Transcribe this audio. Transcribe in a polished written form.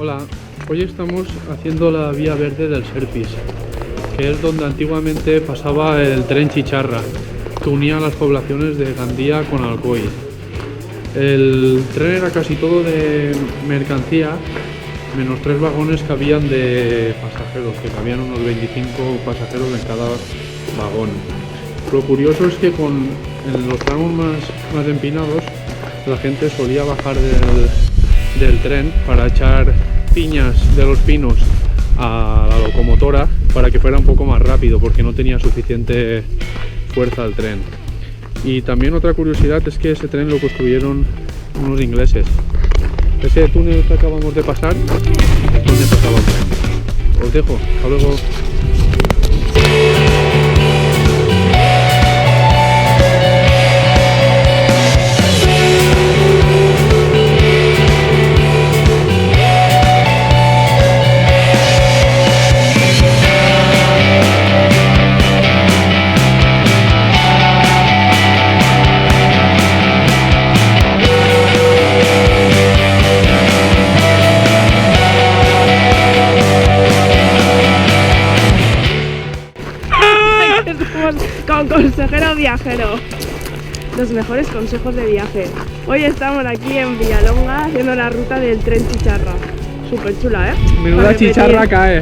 Hola, hoy estamos haciendo la vía verde del Serpis, que es donde antiguamente pasaba el tren Chicharra, que unía las poblaciones de Gandía con Alcoy. El tren era casi todo de mercancía, menos 3 vagones que habían de pasajeros, que cabían unos 25 pasajeros en cada vagón. Lo curioso es que en los tramos más empinados la gente solía bajar del tren para echar piñas de los pinos a la locomotora para que fuera un poco más rápido, porque no tenía suficiente fuerza el tren. Y también otra curiosidad es que ese tren lo construyeron unos ingleses. Ese túnel que acabamos de pasar es donde pasaba el tren. Os dejo, hasta luego. Con consejero viajero, los mejores consejos de viaje. Hoy estamos aquí en Villalonga haciendo la ruta del tren Chicharra. Súper chula, ¿eh? Menuda chicharra cae.